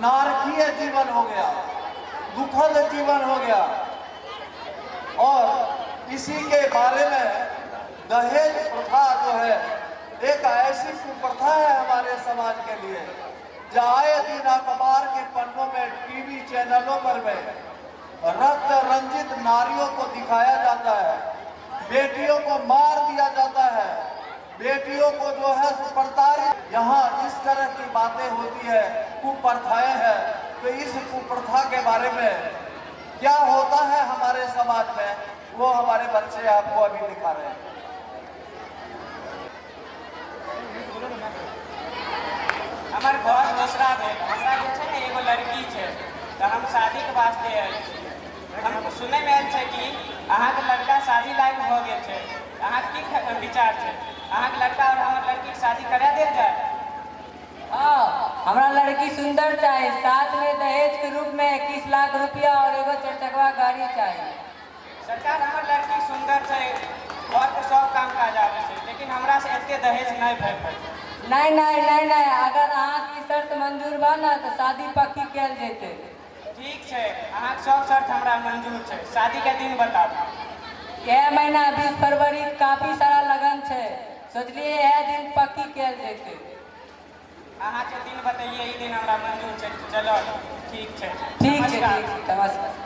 नारकीय जीवन हो गया, दुखद जीवन हो गया। और इसी के बारे में दहेज प्रथा जो है एक ऐसी कुप्रथा है हमारे समाज के लिए, जो आए दिन अखबार के पन्नों में, टीवी चैनलों पर में रक्त रंजित नारियों को दिखाया जाता है, बेटियों को मार दिया जाता है, बेटियों को जो है प्रताड़ित, यहाँ इस तरह की बातें होती है, कुप्रथाएं हैं। तो इस कुप्रथा के बारे में क्या होता है हमारे समाज में, वो हमारे बच्चे आपको अभी दिखा रहे हैं। हमारे घर दूसरा भेल, हमरा जे छै ने एगो लड़की छै, तो हम शादी के वास्ते आयल छी। हम सुनै में आयल छै कि अहाँ के लड़का शादी लायक भ गेल छै, अहाँ की विचार छै? अहाँ के लड़का और हमर लड़की के शादी करा देल जाए? हाँ, हमरा लड़की सुंदर चाहिए, साथ में दहेज के रूप में 21 लाख रुपया और एगो चरचकवा गाड़ी चाहिए। सरकार, हमर लड़की सुंदर छै, घर के सब काम काज आबै छै, लेकिन हमरा से एते दहेज नहीं भेट पाए। नहीं नहीं नहीं नहीं, अगर अहाँ की शर्त मंजूर बा ना तो शादी पक्की कैल जेते। ठीक छै, अहाँ के सब शर्त हमरा मंजूर छै, शादी के दिन बताबू। यह महीना 20 फरवरी काफी सारा लगन छै, सोचलिए यह दिन पक्की कैल जेते। अहाँ के दिन बताइए, ई दिन हमरा मंजूर छै। चलो ठीक छै, ठीक है, ठीक है, नमस्कार।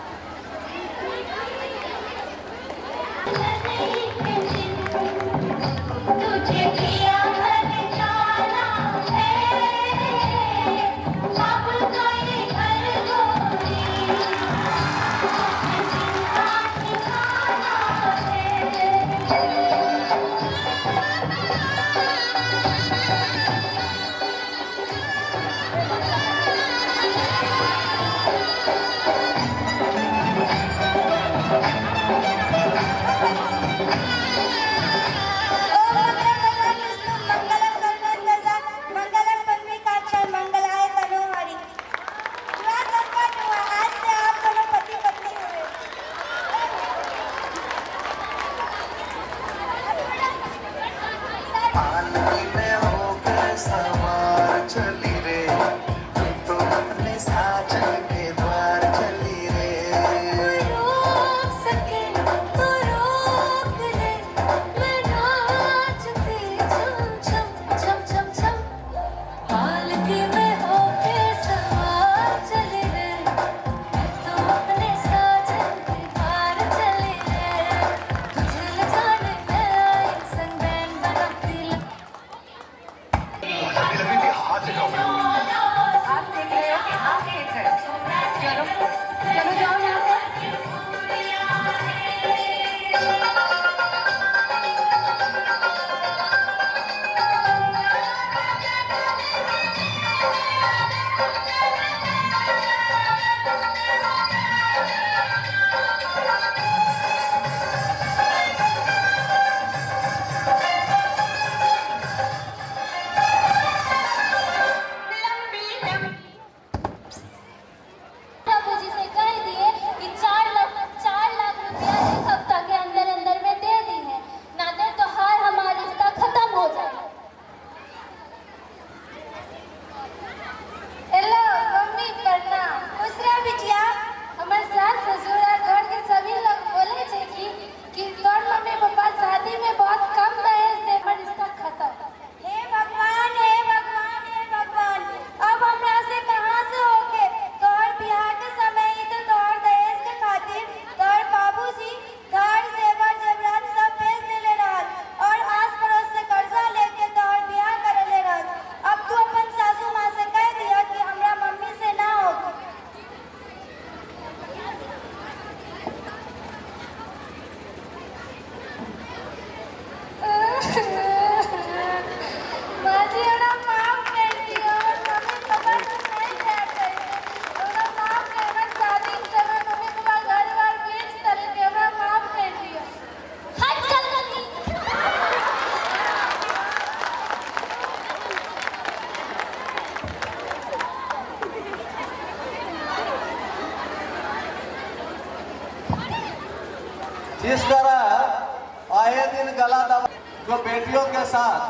जिस तरह आए दिन गला दबा जो बेटियों के साथ,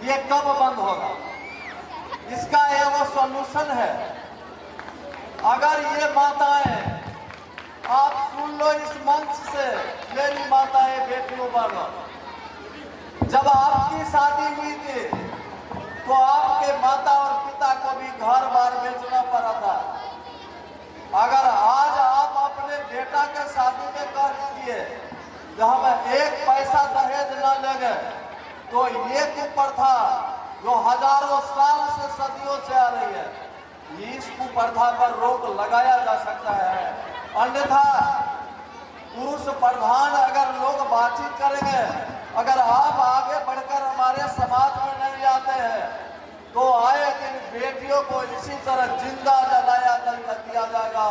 ये कब बंद होगा? इसका एगो सॉल्यूशन है, अगर ये माताएं, आप सुन लो इस मंच से, मेरी माताएं, बेटियों, बहनों, जब आपकी शादी हुई थी तो आपके माता और पिता को भी घर बार बेचना पड़ा था। अगर आज आप अपने बेटा के शादी में कह दीजिए कि हम एक पैसा दहेज न लेंगे, तो ये कुप्रथा जो हजारों साल से, सदियों से आ रही है, इस कुप्रथा पर रोक लगाया जा सकता है। अन्यथा पुरुष प्रधान अगर लोग बातचीत करेंगे, अगर आप आगे बढ़कर हमारे समाज में नहीं आते हैं, तो आए दिन बेटियों को इसी तरह जिंदा जलाया दिया जाएगा,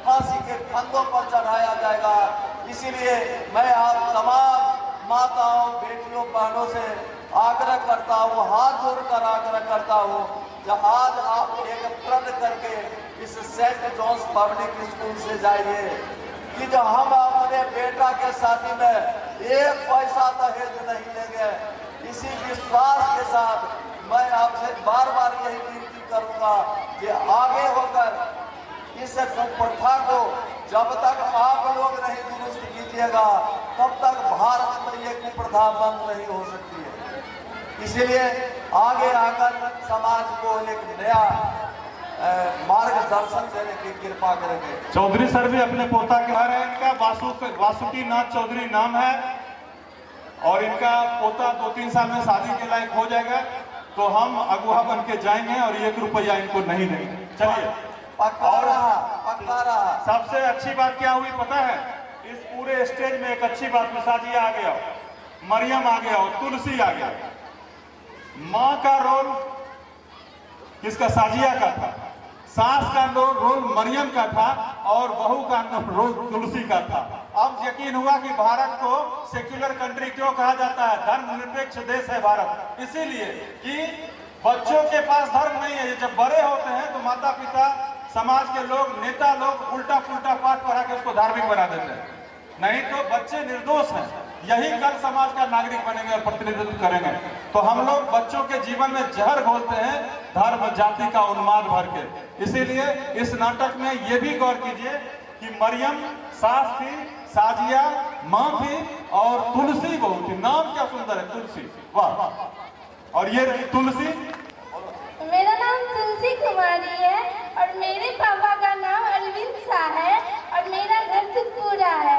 फांसी के फंदों पर चढ़ाया जाएगा। इसीलिए मैं आप तमाम माताओं, बेटियों, बहनों से आग्रह करता हूँ, हाथ जोड़कर आग्रह करता हूँ कि आज आप एक प्रण करके इस सेंट जॉन्स पब्लिक स्कूल से जाइए कि जो हम अपने बेटा के शादी में एक पैसा दहेज नहीं लेंगे। इसी विश्वास के साथ मैं आपसे बार बार यही विनती करूंगा कि आगे होकर इस कुप्रथा को जब तक आप लोग नहीं दुरुस्त कीजिएगा, तब तक भारत में ये कुप्रथा बंद नहीं हो सकती है। इसीलिए आगे आकर समाज को एक नया मार्गदर्शन देने की कृपा करेंगे। चौधरी सर भी अपने पोता के घर है, इनका वासुकी नाथ चौधरी नाम है, और इनका पोता 2-3 साल में शादी के लायक हो जाएगा, तो हम अगुआ बन के जाएंगे और 1 रुपया इनको नहीं देंगे। चलिए, पक्का रहा। सबसे अच्छी बात क्या हुई पता है? इस पूरे स्टेज में एक अच्छी बात, मिसाजी आ गया, मरियम आ गया और तुलसी आ गया। माँ का रोल किसका? साजिया का था। सास का रोल मरियम का था और बहू का रोल तुलसी का था। अब यकीन हुआ कि भारत को सेक्युलर कंट्री क्यों कहा जाता है? धर्मनिरपेक्ष देश है भारत। इसीलिए कि बच्चों के पास धर्म नहीं है। जब बड़े होते हैं तो माता पिता, समाज के लोग, नेता लोग उल्टा पुल्टा पाठ पढ़ा के उसको धार्मिक बना देते हैं। नहीं तो बच्चे निर्दोष हैं, यही कल समाज का नागरिक बनेंगे और प्रतिनिधित्व करेंगे। तो हम लोग बच्चों के जीवन में जहर घोलते हैं धर्म जाति का उन्माद भर के। इसीलिए इस नाटक में ये भी गौर कीजिए कि मरियम सास थी, साजिया माँ थी और तुलसी बहू थी। नाम क्या सुंदर है, तुलसी, वाह। और ये तुलसी, मेरा नाम तुलसी कुमारी है और मेरे पापा का नाम अरविंद शाह है और मेरा घर तुतपुरा है।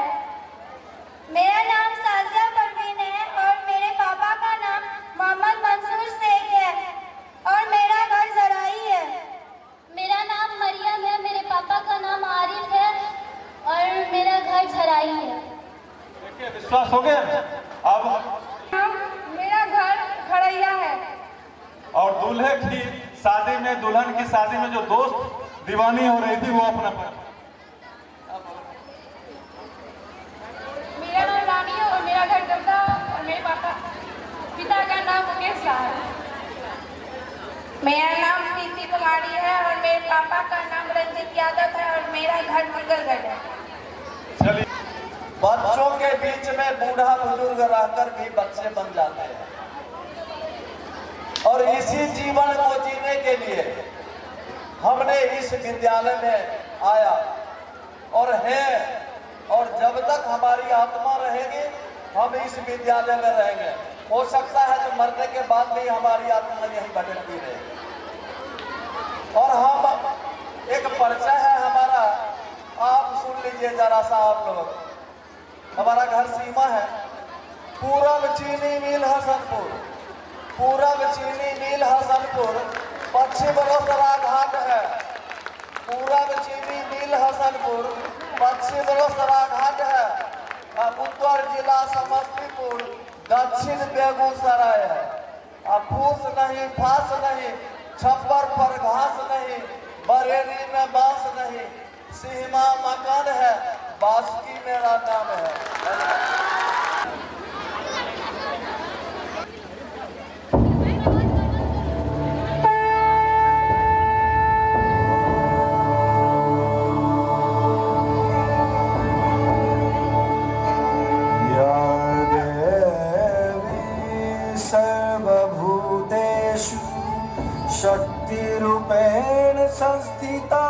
मेरा नाम साजिया परवीन है और मेरे पापा का नाम मोहम्मद मंसूर शेख है और मेरा घर जराई है। मेरा नाम मरियम है, मेरे पापा का नाम आरिफ है और मेरा घर झराई है। देखिए, विश्वास हो गया। अब मेरा घर खड़ैया है। और दूल्हे की शादी में, दुल्हन की शादी में जो दोस्त दीवानी हो रही थी वो अपना मेरा नाम रानी है और मेरा घर डबरा और मेरे पिता का नाम मुकेश शाह है। मेरा नाम प्रीति कुमारी है और मेरे पापा का नाम रंजीत यादव है और मेरा घर मंगलगढ़ है। चलिए, बच्चों के बीच में बूढ़ा बुजुर्ग रहकर भी बच्चे बन जाते हैं और इसी जीवन को जीने के लिए हमने इस विद्यालय में आया और हैं, और जब तक हमारी आत्मा रहेगी हम इस विद्यालय में रहेंगे। हो सकता है कि मरने के बाद भी हमारी आत्मा यहीं भटकती रहे। और हम एक परिचय है हमारा, आप सुन लीजिए जरा सा आप लोग। हमारा घर सीमा है, पूरब चीनी मिल हसनपुर, पूरब चीनी मिल हसनपुर, पश्चिम रोसड़ा घाट है। पूरब चीनी मिल हसनपुर, पश्चिम रोसड़ा घाट है। उत्तर जिला समस्तीपुर, दक्षिण बेगूसराय है। फूस नहीं, फांस नहीं, छप्पर पर घास नहीं, बरेली में बांस नहीं, सीमा मकान है, बासुकी मेरा नाम है। शक्तिरूपेण संस्थिता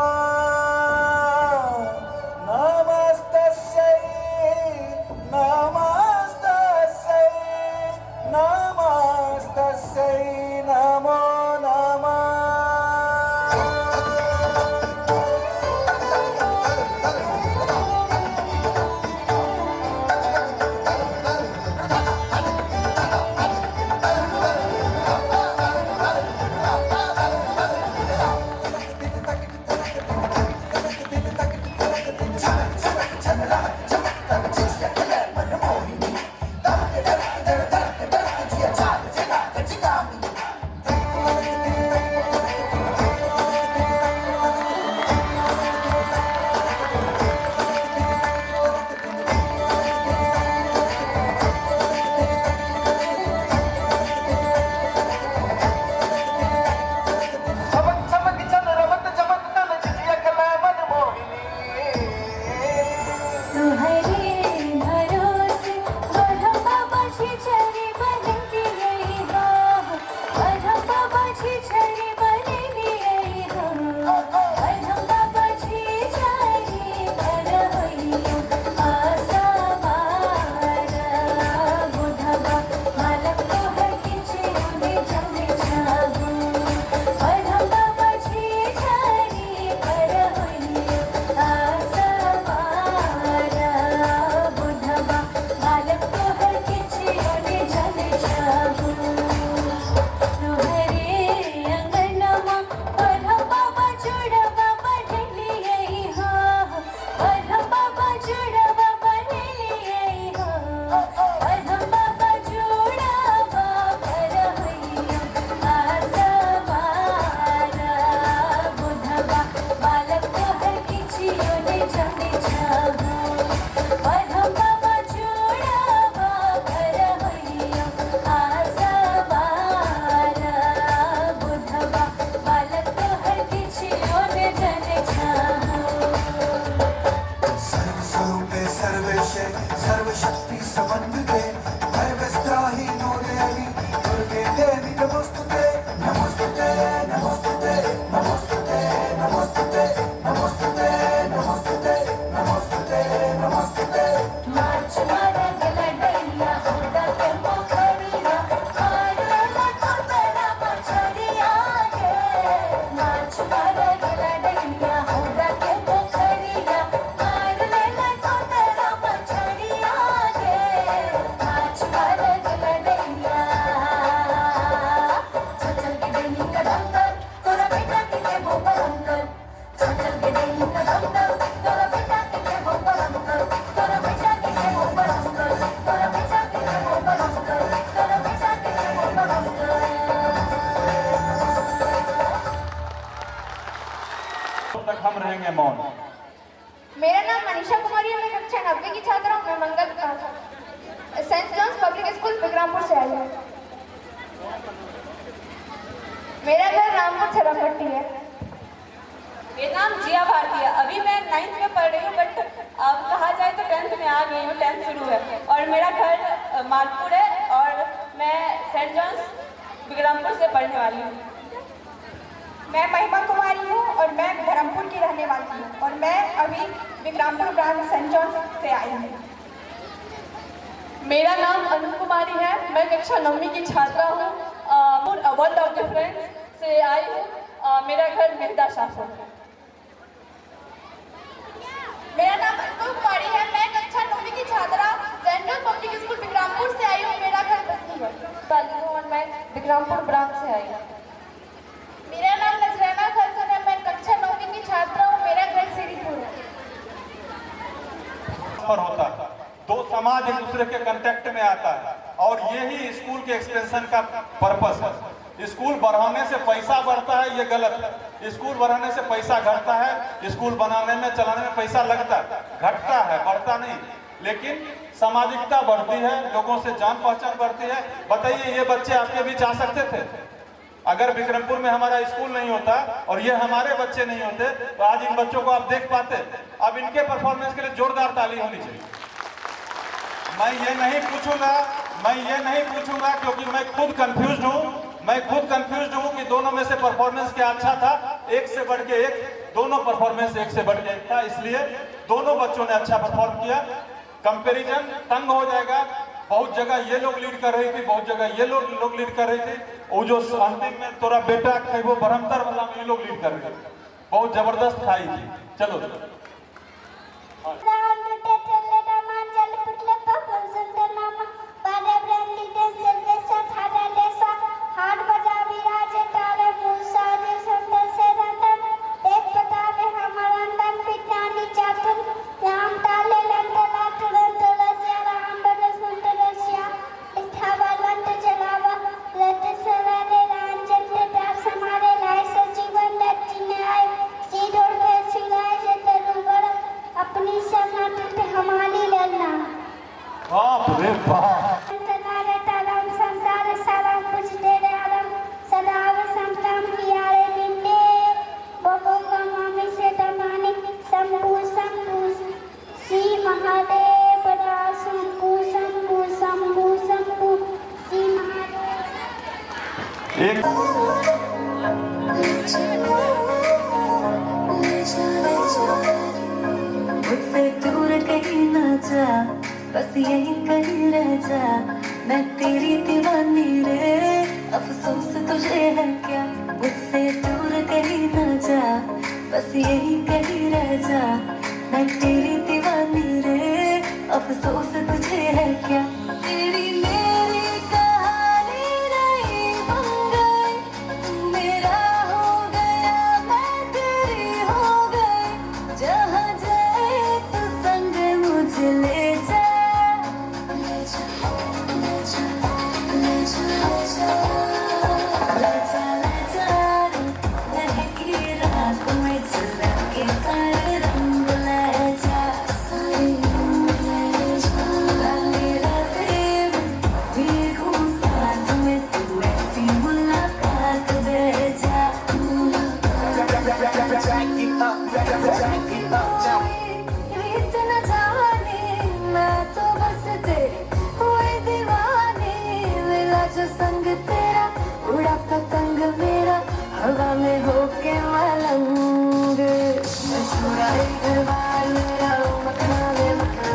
तक हम रहेंगे मौन। मेरा नाम मनीषा कुमारी है, मैं कक्षा 90 की छात्रा हूँ। मैं Mangal Saint John's public school Vikrampur से आई हूँ। मेरा घर रामपुर छरमपट्टी है। मेरा नाम जिया भारती है। अभी मैं 9th में पढ़ रही हूँ, बट अब कहा जाए तो 10th में आ गई हूँ। 10th शुरू है और मेरा घर मालपुर है और मैं सेंट जॉन्स विक्रमपुर से पढ़ने वाली हूँ। मैं महिमा कुमारी हूँ और मैं धर्मपुर की रहने वाली हूँ और मैं अभी विक्रमपुर ब्रांच सेंट जॉन्स से आई हूँ। मेरा नाम अनु कुमारी है। मैं कक्षा 9वीं की छात्रा हूँ। वर्ल्ड ऑफ डिफरेंस से आई हूँ। मेरा घर मेहदा शाहपुर है। मेरा नाम अनु कुमारी है। मैं कक्षा 9वीं की छात्रा सेंट्रल पब्लिक स्कूल विक्रमपुर से आई हूँ। मेरा घर बस्ती है और मैं विक्रमपुर ब्रांच से आई हूँ। मेरा नाम नजराना खातून है। मैं कक्षा 9वीं की छात्रा हूँ। मेरा घर श्रीपुर है। पर होता है, दो समाज एक दूसरे के कांटेक्ट में आता है और यही स्कूल के एक्सपेंशन का पर्पस है। स्कूल बढ़ाने से पैसा बढ़ता है, ये गलत है। स्कूल बढ़ाने से पैसा घटता है। स्कूल बनाने में चलाने में पैसा लगता है, घटता है, बढ़ता नहीं। लेकिन सामाजिकता बढ़ती है, लोगों से जान पहचान बढ़ती है। बताइए, ये बच्चे आपके बीच आ सकते थे अगर विक्रमपुर में हमारा स्कूल नहीं होता और ये हमारे बच्चे नहीं होते तो आज इन बच्चों को आप देख पाते। अब इनके परफॉर्मेंस के लिए जोरदार ताली होनी चाहिए। मैं ये नहीं पूछूंगा क्योंकि मैं खुद कंफ्यूज्ड हूँ कि दोनों में से परफॉर्मेंस क्या अच्छा था। एक से बढ़ के एक, दोनों परफॉर्मेंस एक से बढ़ के एक था, इसलिए दोनों बच्चों ने अच्छा परफॉर्म किया। कंपैरिजन तंग हो जाएगा। बहुत जगह ये लोग लीड कर रही थी, बहुत जगह ये लोग लीड कर रही थी। वो जो अंतिम में तोरा बेटा वो बरहत्तर वाला में ये लोग लीड कर रहे थे, बहुत जबरदस्त खाई थी। चलो मुझसे दूर कहीं ना जा, बस यहीं कहीं रह जा। मैं तेरी दीवानी रे, अफसोस तुझे है क्या। मुझसे दूर कहीं ना जा, बस यहीं कहीं रह जा। मैं तेरी दीवानी रे, अफसोस तुझे है क्या। तेरी मेरी कहानी नहीं बन गई, तू मेरा हो गया, मैं तेरी हो गई। जहाँ जाए तू संग मुझे ले जा, ले जा, ले जा, ले जा, ले जा, ले जा, ले जा। महकी रात में चला के सारे रंग ले जा, सारे रंग ले जा। लाली रातें में भीगूं साथ में, तू ऐसी मुलाकात दे जा, रीत न जाने, मैं तो बस तेरी हुई दीवानी। मिला जो संग तेरा, उड़ा पतंग मेरा, हवा में होके मलंग। मशहूराई घर बार मेरा, मखना वे मखना,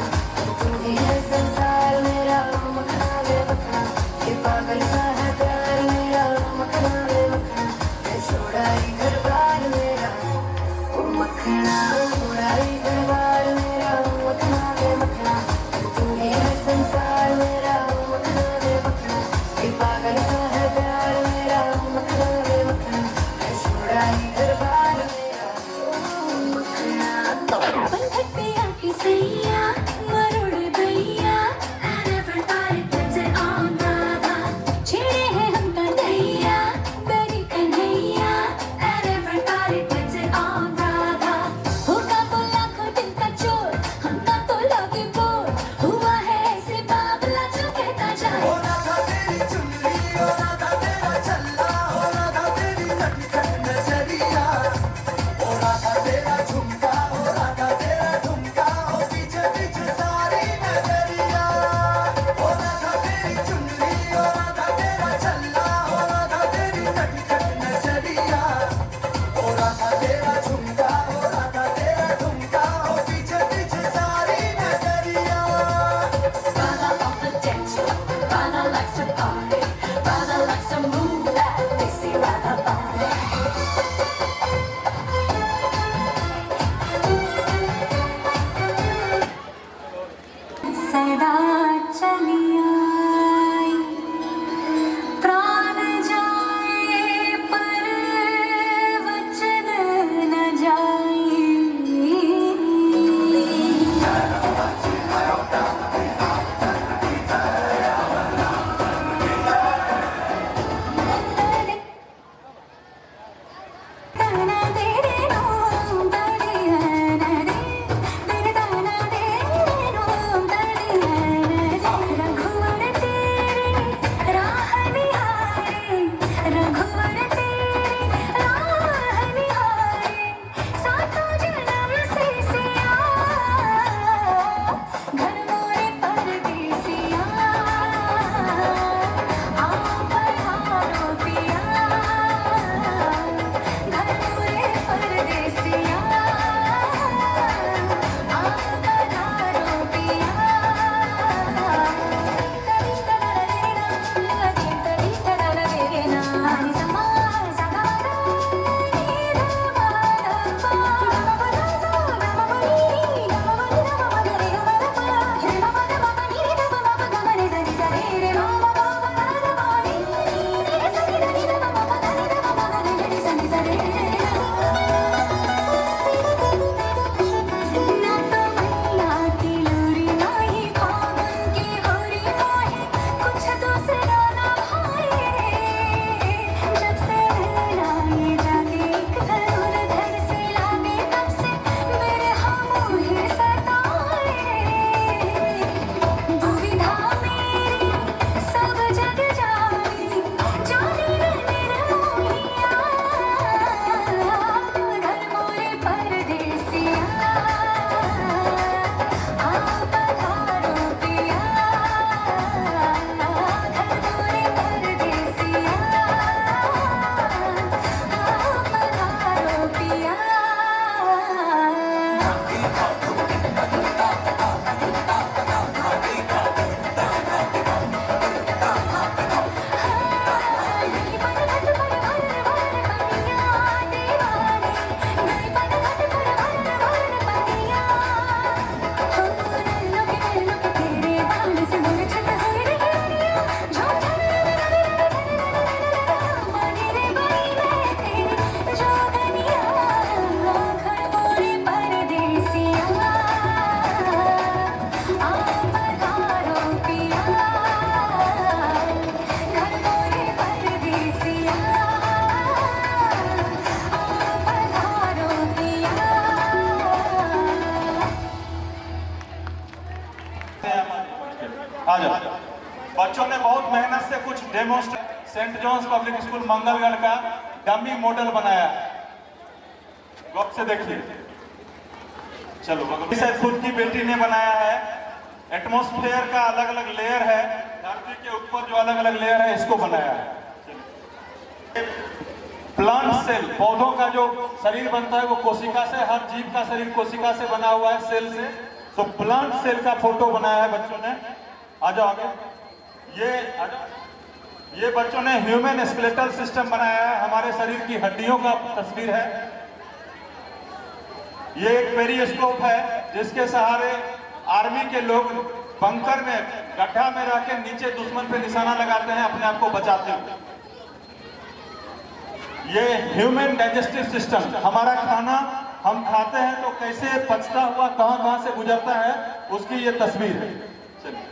तू ही है संसार मेरा, मखना वे मखना। ये पागल सा है प्यार मेरा, मखना वे मखना। मशहूराई घर बार मेरा, ओ मखना। उड़ाई घर बार मेरा, मखना वे मखना, तू ही है संसार मेरा, मखना वे मखना। ये पागल सा है प्यार मेरा, मखना वे मखना। मशहूराई घर बार मेरा। आ जाओ। बच्चों ने बहुत मेहनत से कुछ demonstrate Saint John's public school Mangalgarh का डमी मॉडल बनाया। गौर से देखिए। चलो, इसे खुद की बेटी ने बनाया है। एटमॉस्फेयर का अलग अलग लेयर है, धरती के ऊपर जो अलग अलग लेयर है इसको बनाया है। प्लांट सेल, पौधों का जो शरीर बनता है वो कोशिका से, हर जीव का शरीर कोशिका से बना हुआ है, सेल से। तो प्लांट सेल का फोटो बनाया है बच्चों ने। आ जाओ आगे। ये बच्चों ने ह्यूमन स्केलेटल सिस्टम बनाया है, हमारे शरीर की हड्डियों का तस्वीर है। ये एक पेरिस्कोप है जिसके सहारे आर्मी के लोग बंकर में, गड्ढा में रह के नीचे दुश्मन पे निशाना लगाते हैं, अपने आप को बचाते हैं। ये ह्यूमन डाइजेस्टिव सिस्टम, हमारा खाना हम खाते हैं तो कैसे पचता हुआ कहां से गुजरता है उसकी ये तस्वीर है। चलिए,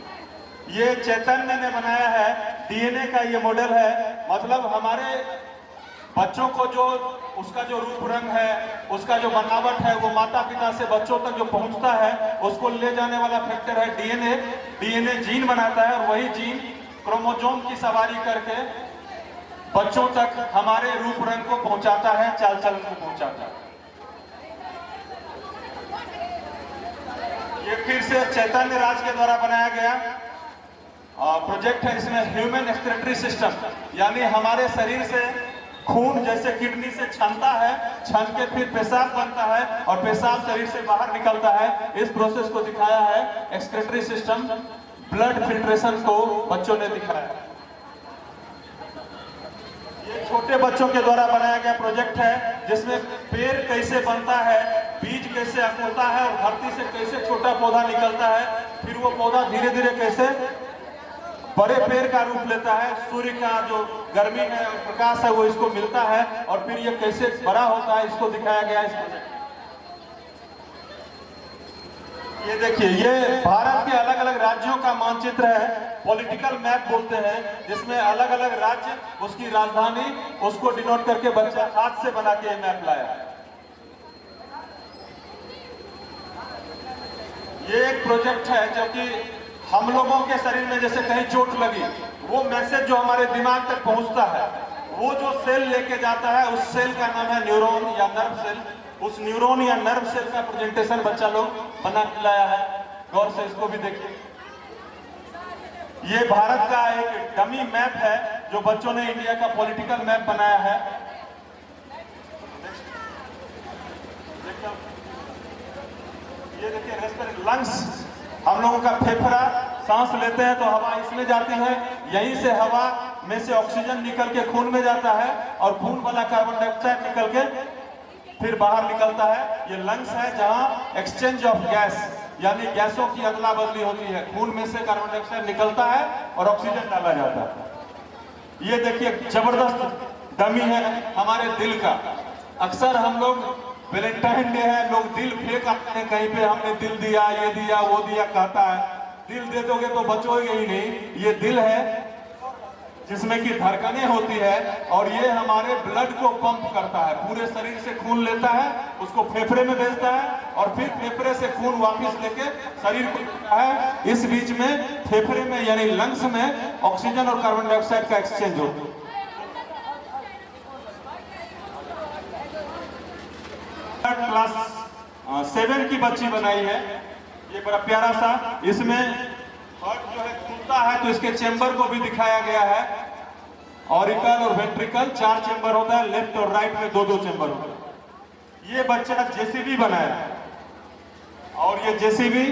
ये चैतन्य ने बनाया है, डीएनए का ये मॉडल है। मतलब हमारे बच्चों को जो उसका जो रूप रंग है, उसका जो बनावट है, वो माता पिता से बच्चों तक जो पहुंचता है उसको ले जाने वाला फैक्टर है डीएनए। डीएनए जीन बनाता है और वही जीन क्रोमोसोम की सवारी करके बच्चों तक हमारे रूप रंग को पहुंचाता है, चाल चलन को पहुंचाता है। ये फिर से चैतन्य राज के द्वारा बनाया गया प्रोजेक्ट है। इसमें ह्यूमन एक्सक्रीटरी सिस्टम, यानी हमारे शरीर से खून जैसे किडनी से छनता है, छन के फिर पेशाब बनता है और पेशाब शरीर से बाहर निकलता है। इस प्रोसेस को दिखाया है एक्सक्रीटरी सिस्टम। ब्लड फिल्ट्रेशन को बच्चों ने दिखाया। ये छोटे बच्चों के द्वारा बनाया गया प्रोजेक्ट है जिसमें पेड़ कैसे बनता है, बीज कैसे अंकुरता है और धरती से कैसे छोटा पौधा निकलता है, फिर वो पौधा धीरे धीरे कैसे बड़े पेड़ का रूप लेता है। सूर्य का जो गर्मी है और प्रकाश है वो इसको मिलता है और फिर ये कैसे बड़ा होता है इसको दिखाया गया इस प्रोजेक्ट। ये देखिए, ये भारत के अलग अलग राज्यों का मानचित्र है, पॉलिटिकल मैप बोलते हैं, जिसमें अलग अलग राज्य, उसकी राजधानी, उसको डिनोट करके बच्चा हाथ से बना के मैप लाया। ये एक प्रोजेक्ट है जो कि हम लोगों के शरीर में जैसे कहीं चोट लगी, वो मैसेज जो हमारे दिमाग तक पहुंचता है, वो जो सेल लेके जाता है उस सेल का नाम है न्यूरॉन या नर्व सेल। उस न्यूरॉन या नर्व सेल का प्रेजेंटेशन बच्चा लोग बना के लाया है। गौर से इसको भी देखिए। ये भारत का एक डमी मैप है जो बच्चों ने इंडिया का पॉलिटिकल मैप बनाया है। ये देखिए, रेस्पिरेटरी लंग्स, हम लोगों का फेफड़ा, सांस लेते हैं तो हवा इसमें जाती है, यहीं से हवा में से ऑक्सीजन निकल के खून में जाता है और खून वाला कार्बन डाइऑक्साइड निकल के फिर बाहर निकलता है। ये लंग्स है जहां एक्सचेंज ऑफ गैस, यानी गैसों की अदला बदली होती है। खून में से कार्बन डाइऑक्साइड निकलता है और ऑक्सीजन डाला जाता है। ये देखिए, जबरदस्त डमी है हमारे दिल का। अक्सर हम लोग वैलेंटाइन डे है, लोग दिल फेंक आते हैं कहीं पे, हमने दिल दिया, ये दिया, वो दिया कहता है। दिल दे दोगे तो बचोगे ही नहीं। ये दिल है जिसमें की धड़कनें होती है और ये हमारे ब्लड को पंप करता है, पूरे शरीर से खून लेता है, उसको फेफड़े में भेजता है और फिर फेफड़े से खून वापस लेके शरीर को देता है। इस बीच में फेफड़े में यानी लंग्स में ऑक्सीजन और कार्बन डाइऑक्साइड का एक्सचेंज होता है। क्लास 7 की बच्ची बनाई है, ये बड़ा प्यारा सा। इसमें हार्ट जो है खुलता है तो इसके चेंबर को भी दिखाया गया है। ऑरिकल और वेंट्रिकल 4 चेंबर होता है, लेफ्ट और राइट में 2-2 चेंबर होता है। ये बच्चा जेसीबी बनाया है और ये जेसीबी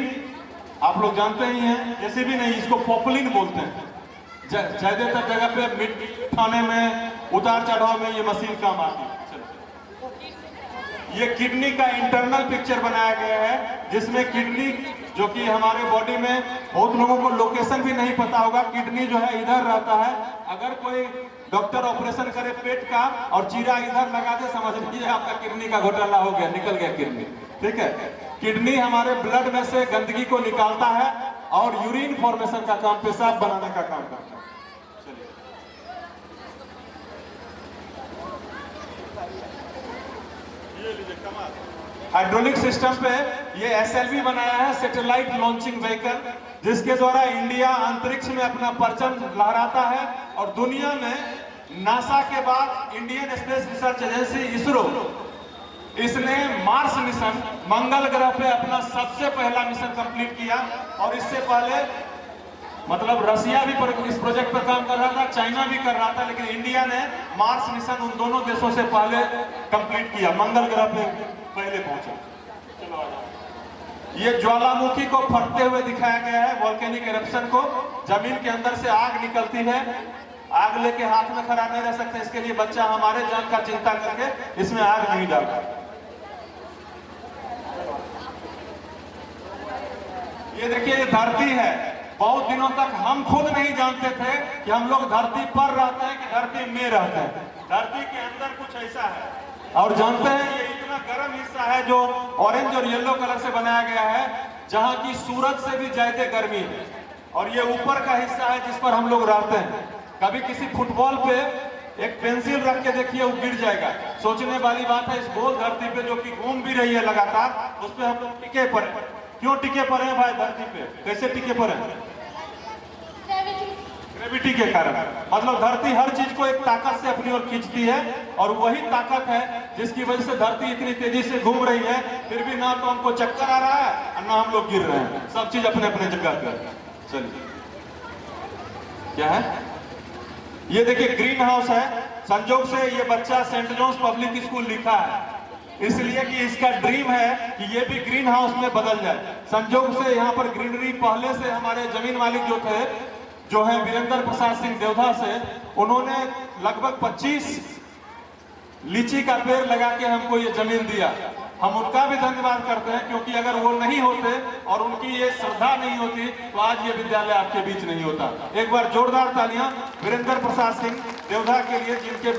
आप लोग जानते ही हैं, जेसीबी नहीं, इसको पॉपुलिन बोलते हैं। ज्यादातर जगह पे मिट्टी उठाने में, उतार चढ़ाव में ये मशीन काम आती है। ये किडनी का इंटरनल पिक्चर बनाया गया है जिसमें किडनी जो कि हमारे बॉडी में बहुत लोगों को लोकेशन भी नहीं पता होगा, किडनी जो है इधर रहता है। अगर कोई डॉक्टर ऑपरेशन करे पेट का और चीरा इधर लगा दे, समझ लीजिए आपका किडनी का घोटाला हो गया, निकल गया किडनी। ठीक है, किडनी हमारे ब्लड में से गंदगी को निकालता है और यूरिन फॉर्मेशन का काम, पेशाब बनाने का काम करता है। हाइड्रोलिक सिस्टम पे ये SLV बनाया है, सैटेलाइट लॉन्चिंग व्हीकल। जिसके द्वारा इंडिया अंतरिक्ष में अपना परचम लहराता है और दुनिया में नासा के बाद Indian space research agency ISRO, इसने मार्स मिशन मंगल ग्रह पे अपना सबसे पहला मिशन कंप्लीट किया। और इससे पहले मतलब रसिया भी इस प्रोजेक्ट पर काम कर रहा था, चाइना भी कर रहा था, लेकिन इंडिया ने मार्स मिशन उन दोनों देशों से पहले कंप्लीट किया, मंगल ग्रह पे पहले पहुंचा। ये ज्वालामुखी को फटते हुए दिखाया गया है, वोल्केनिक एरप्शन को। जमीन के अंदर से आग निकलती है, आग लेके हाथ में खड़ा नहीं रह सकते, इसके लिए बच्चा हमारे जान का चिंता करके इसमें आग नहीं डालता। ये देखिए, ये धरती है। बहुत दिनों तक हम खुद नहीं जानते थे कि हम लोग धरती पर रहते हैं कि धरती में रहते हैं। धरती के अंदर कुछ ऐसा है। और जानते हैं, ये इतना गर्म हिस्सा है जो ऑरेंज और येलो कलर से बनाया गया है, जहां की सूरज से भी ज्यादा गर्मी है। और ये ऊपर का हिस्सा है जिस पर हम लोग रहते हैं। कभी किसी फुटबॉल पे एक पेंसिल रख के देखिए, वो गिर जाएगा। सोचने वाली बात है, इस गोल धरती पे जो कि घूम भी रही है लगातार, उस पे हम लोग टिके पड़े। क्यों टिके पड़े हैं भाई धरती पे? कैसे टिके पड़े हैं? ग्रेविटी के कारण। मतलब धरती हर चीज को एक ताकत से अपनी ओर खींचती है, और वही ताकत है जिसकी वजह से धरती इतनी तेजी से घूम रही है, फिर भी ना तो हमको चक्कर आ रहा है और ना हम लोग गिर रहे हैं। सब चीज अपने अपने जगह पर। चलिए, क्या है ये? देखिए, ग्रीन हाउस है। संजोग से ये बच्चा सेंट जॉन्स पब्लिक स्कूल लिखा है, इसलिए कि इसका ड्रीम है कि ये भी ग्रीन हाउस में बदल जाए। संजोग से यहाँ पर ग्रीनरी पहले से हमारे जमीन मालिक जो है वीरेंद्र प्रसाद सिंह देवधा से, उन्होंने लगभग 25 लीची का पेड़ लगा के हमको ये जमीन दिया। हम उनका भी धन्यवाद करते हैं, क्योंकि अगर वो नहीं होते और उनकी ये श्रद्धा नहीं होती तो आज ये विद्यालय आपके बीच नहीं होता। एक बार जोरदार तालियां वीरेंद्र प्रसाद सिंह देवधा के लिए, जिनके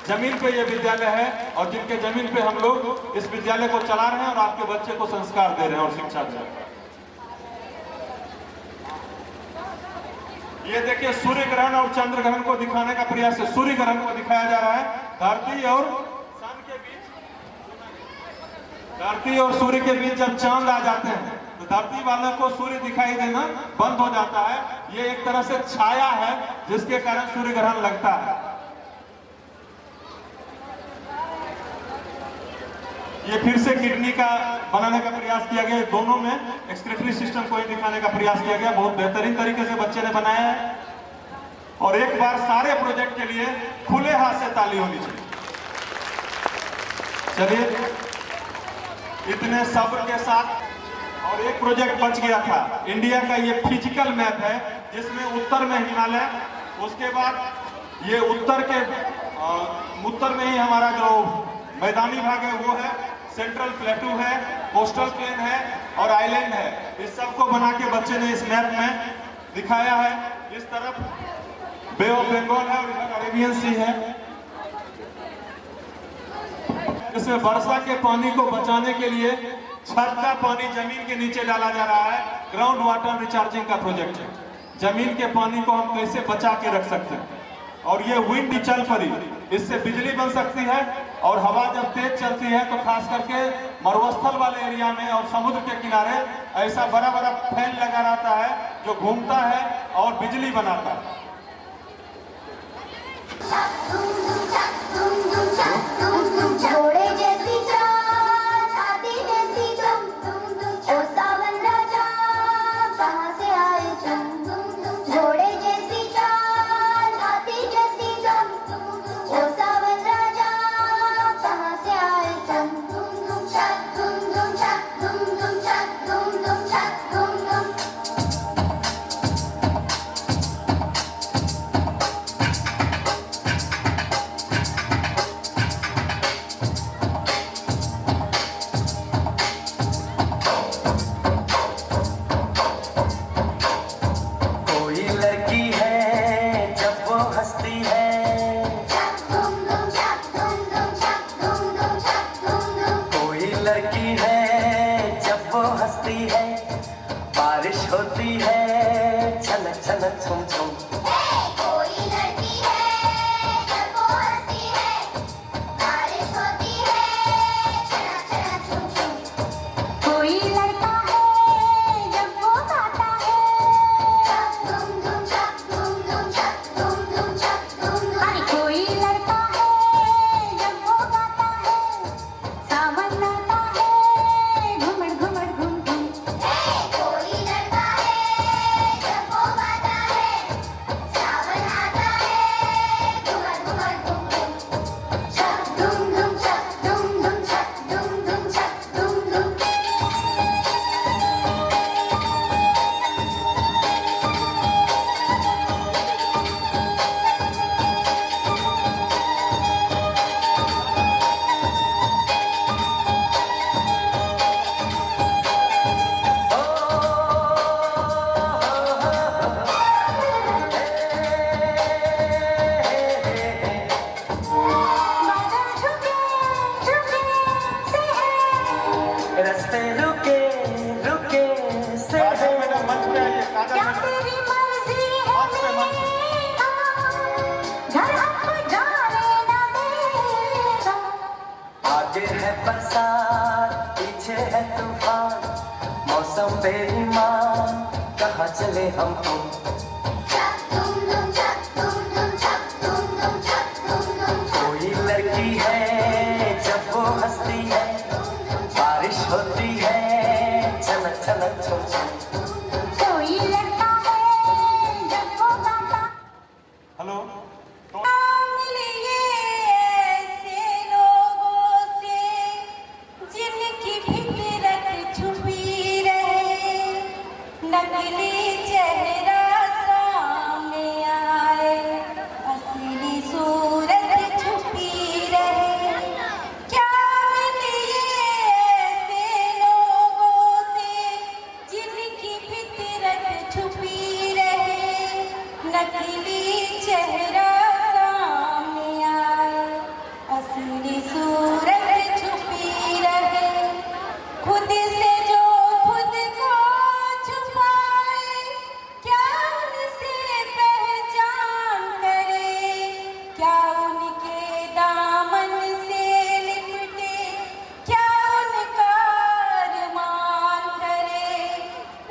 जमीन पे ये विद्यालय है और जिनके जमीन पे हम लोग इस विद्यालय को चला रहे हैं और आपके बच्चे को संस्कार दे रहे हैं और शिक्षा दे रहे हैं। ये देखिए, सूर्य ग्रहण और चंद्र ग्रहण को दिखाने का प्रयास है। सूर्य ग्रहण को दिखाया जा रहा है। धरती और सन के बीच, धरती और सूर्य के बीच जब चांद आ जाते हैं तो धरती वालों को सूर्य दिखाई देना बंद हो जाता है। ये एक तरह से छाया है जिसके कारण सूर्य ग्रहण लगता है। ये फिर से किडनी का बनाने का प्रयास किया गया। दोनों में एक्सक्रीटरी सिस्टम को ही दिखाने का प्रयास किया गया। बहुत बेहतरीन तरीके से बच्चे ने बनाया है। और एक बार सारे प्रोजेक्ट के लिए खुले हाथ से ताली होनी चाहिए। चलिए, इतने सब्र के साथ। और एक प्रोजेक्ट बच गया था इंडिया का। ये फिजिकल मैप है जिसमें उत्तर में हिमालय, उसके बाद ये उत्तर में ही हमारा जो मैदानी भाग है वो है, सेंट्रल प्लेटू है, कोस्टल प्लेन है और आइलैंड है। इस सब को बना के बच्चे ने इस मैप में दिखाया है। इस तरफ बे ऑफ बंगाल है और इधर अरेबियन सी है। इसमें वर्षा के पानी को बचाने के लिए छत का पानी जमीन के नीचे डाला जा रहा है। ग्राउंड वाटर रिचार्जिंग का प्रोजेक्ट है। जमीन के पानी को हम कैसे बचा के रख सकते हैं। और ये विंड चल पड़ी, इससे बिजली बन सकती है। और हवा जब तेज चलती है तो खास करके मरुस्थल वाले एरिया में और समुद्र के किनारे ऐसा बड़ा बड़ा फैन लगा रहता है जो घूमता है और बिजली बनाता है। रास्ते रुके रुके से काजल मैडम मंच पे आइए, काजल मैडम मंच पे मंच पे। आगे है बरसात पीछे है तूफान, मौसम बेईमान कहाँ चले हमको। कोई लड़की है जब वो हंसती है, बारिश होती है छनक छनक छुम छुम। कोई लड़का है जब वो गाता हेलो तो मिलिए ऐसे लोगों से जिनकी फितरत छुपी रहे, नकली चेहरा सामने आए, असली सूरत छुपी रहे। क्या मिलिए ऐसे लोगों से जिनकी फितरत छुपी रहे, नकली चेहरा सामने आए, असली सूरत छुपी रहे। खुद से जो खुद को छुपाए, क्या उनसे पहचान करे, क्या उनके दामन से लिपटे, क्या उनका अरमान करे।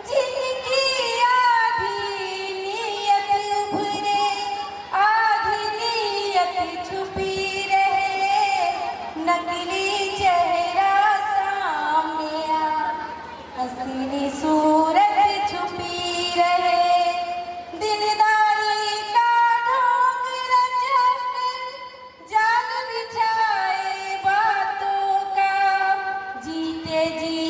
जिनकी आधी नीयत उभरे, आधी नीयत छुपी रहे, नकली चेहरा सामने आए, असली सूरत छुपी रहे। दिलदारी का ढोंग रचकर जाल बिछाए बातों का, जीते जी